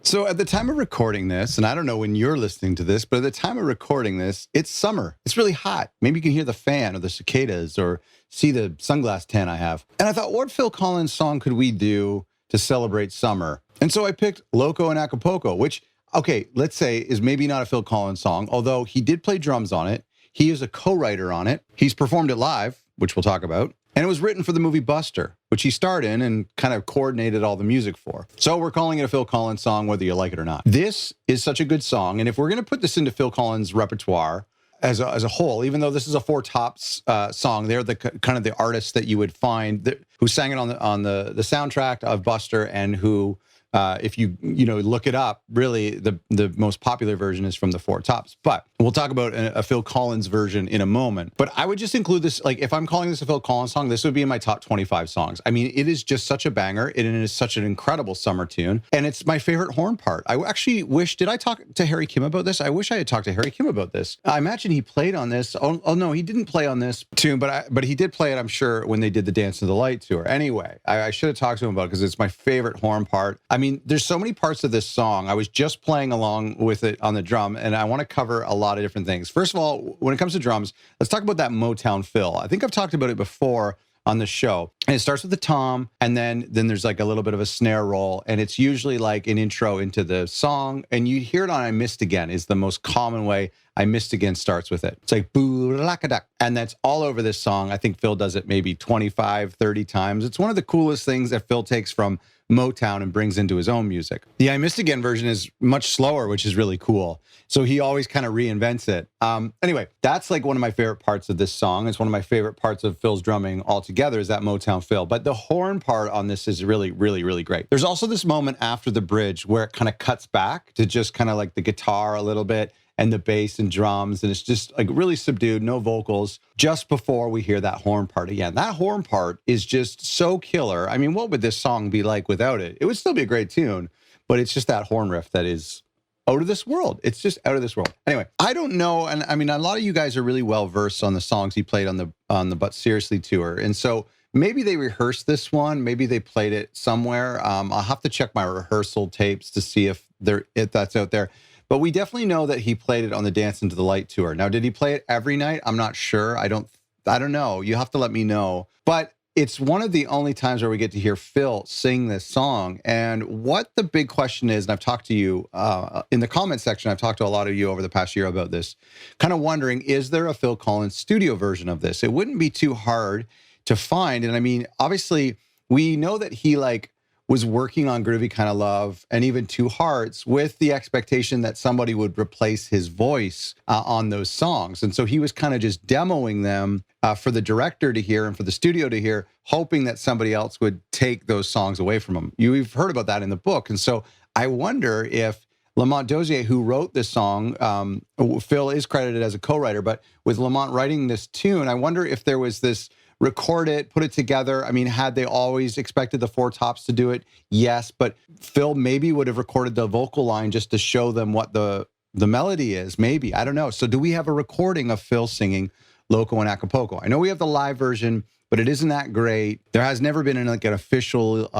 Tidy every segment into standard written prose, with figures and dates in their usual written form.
So at the time of recording this, and I don't know when you're listening to this, but at the time of recording this, it's summer. It's really hot. Maybe you can hear the fan or the cicadas or see the sunglass tan I have. And I thought, what Phil Collins song could we do to celebrate summer? And so I picked Loco and Acapulco, which, okay, let's say is maybe not a Phil Collins song, although he did play drums on it. He is a co-writer on it. He's performed it live, which we'll talk about. And it was written for the movie Buster, which he starred in and kind of coordinated all the music for. So we're calling it a Phil Collins song, whether you like it or not. This is such a good song. And if we're going to put this into Phil Collins' repertoire as a whole, even though this is a Four Tops song, they're the kind of the artists that you would find who sang it on the soundtrack of Buster, and who, if you look it up, really the most popular version is from the Four Tops. But we'll talk about a Phil Collins version in a moment. But I would just include this, like if I'm calling this a Phil Collins song, this would be in my top 25 songs. I mean, it is just such a banger. It is such an incredible summer tune. And it's my favorite horn part. I actually wish, did I talk to Harry Kim about this? I wish I had talked to Harry Kim about this. I imagine he played on this. Oh no, he didn't play on this tune, but he did play it, I'm sure, when they did the Dance to the Light tour. Anyway, I should have talked to him about it because it's my favorite horn part. I mean, there's so many parts of this song. I was just playing along with it on the drum, and I want to cover a lot of different things. First of all, when it comes to drums, let's talk about that Motown fill. I think I've talked about it before on the show. And it starts with the tom, and then there's like a little bit of a snare roll, and it's usually like an intro into the song. And you hear it on I Missed Again is the most common way I Missed Again starts with it. It's like boo lakadak, and that's all over this song. I think Phil does it maybe 25, 30 times. It's one of the coolest things that Phil takes from Motown and brings into his own music. The I Missed Again version is much slower, which is really cool. So he always kind of reinvents it. Anyway, that's like one of my favorite parts of this song. It's one of my favorite parts of Phil's drumming altogether, is that Motown fill. But the horn part on this is really, really, really great. There's also this moment after the bridge where it kind of cuts back to just kind of like the guitar a little bit and the bass and drums, and it's just like really subdued, no vocals, just before we hear that horn part again. That horn part is just so killer. I mean, what would this song be like without it? It would still be a great tune, but it's just that horn riff that is out of this world. It's just out of this world. Anyway, I don't know, and I mean, a lot of you guys are really well versed on the songs he played on the But Seriously tour, and so maybe they rehearsed this one, maybe they played it somewhere. I'll have to check my rehearsal tapes to see if that's out there. But we definitely know that he played it on the Dance into the Light tour. Now, did he play it every night? I'm not sure. I don't know. You have to let me know. But it's one of the only times where we get to hear Phil sing this song. And what the big question is, and I've talked to you in the comment section, I've talked to a lot of you over the past year about this, kind of wondering, is there a Phil Collins studio version of this? It wouldn't be too hard to find. And I mean, obviously, we know that he was working on Groovy Kind of Love and even Two Hearts with the expectation that somebody would replace his voice on those songs. And so he was kind of just demoing them for the director to hear and for the studio to hear, hoping that somebody else would take those songs away from him. You've heard about that in the book. And so I wonder if Lamont Dozier, who wrote this song, Phil is credited as a co-writer, but with Lamont writing this tune, I wonder if there was this record it, put it together. I mean, had they always expected the Four Tops to do it? Yes, but Phil maybe would have recorded the vocal line just to show them what the melody is. Maybe, I don't know. So do we have a recording of Phil singing Loco and Acapulco? I know we have the live version, but it isn't that great. There has never been an official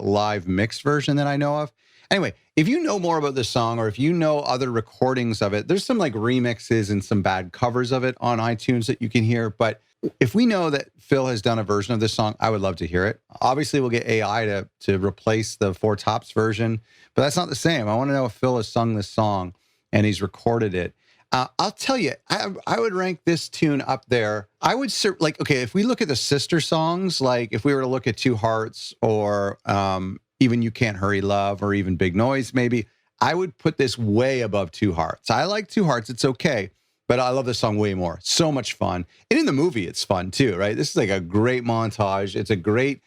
live mixed version that I know of. Anyway, if you know more about this song, or if you know other recordings of it, there's some like remixes and some bad covers of it on iTunes that you can hear. But if we know that Phil has done a version of this song, I would love to hear it. Obviously, we'll get AI to replace the Four Tops version, but that's not the same. I want to know if Phil has sung this song and he's recorded it. I'll tell you, I would rank this tune up there. I would okay, if we look at the sister songs, like if we were to look at Two Hearts or even You Can't Hurry Love or even Big Noise, maybe, I would put this way above Two Hearts. I like Two Hearts. It's okay. But I love this song way more. So much fun. And in the movie, it's fun too, right? This is like a great montage. It's a great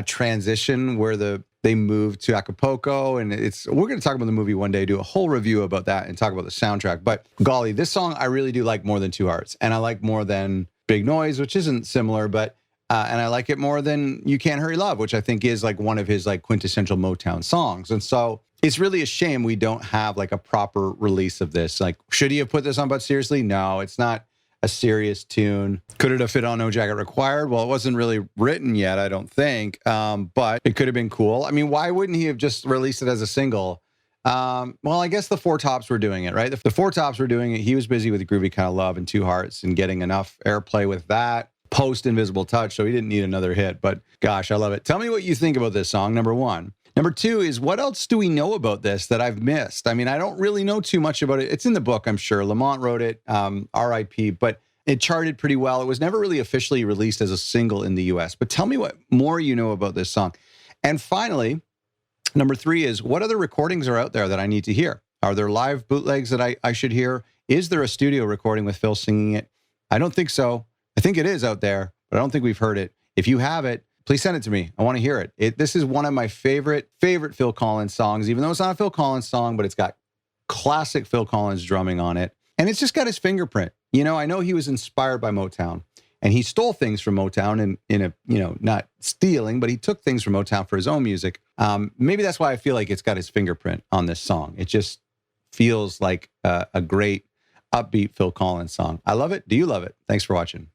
transition where they move to Acapulco. And we're going to talk about the movie one day, do a whole review about that and talk about the soundtrack. But golly, this song I really do like more than Two Hearts. And I like more than Big Noise, which isn't similar, but and I like it more than You Can't Hurry Love, which I think is like one of his like quintessential Motown songs. And so it's really a shame we don't have like a proper release of this. Like, should he have put this on But Seriously? No, it's not a serious tune. Could it have fit on No Jacket Required? Well, it wasn't really written yet, I don't think, but it could have been cool. I mean, why wouldn't he have just released it as a single Well, I guess the Four Tops were doing it, right? The Four Tops were doing it. He was busy with Groovy Kind of Love and Two Hearts and getting enough airplay with that. Post Invisible Touch, so he didn't need another hit. But gosh, I love it. Tell me what you think about this song, number one. Number two is, what else do we know about this that I've missed? I mean, I don't really know too much about it. It's in the book, I'm sure. Lamont wrote it, R.I.P., but it charted pretty well. It was never really officially released as a single in the U.S. But tell me what more you know about this song. And finally, number three is, what other recordings are out there that I need to hear? Are there live bootlegs that I should hear? Is there a studio recording with Phil singing it? I don't think so. I think it is out there, but I don't think we've heard it. If you have it, please send it to me. I want to hear it. This is one of my favorite Phil Collins songs, even though it's not a Phil Collins song, but it's got classic Phil Collins drumming on it. And it's just got his fingerprint. You know, I know he was inspired by Motown, and he stole things from Motown in a, you know, not stealing, but he took things from Motown for his own music. Maybe that's why I feel like it's got his fingerprint on this song. It just feels like a great upbeat Phil Collins song. I love it. Do you love it? Thanks for watching.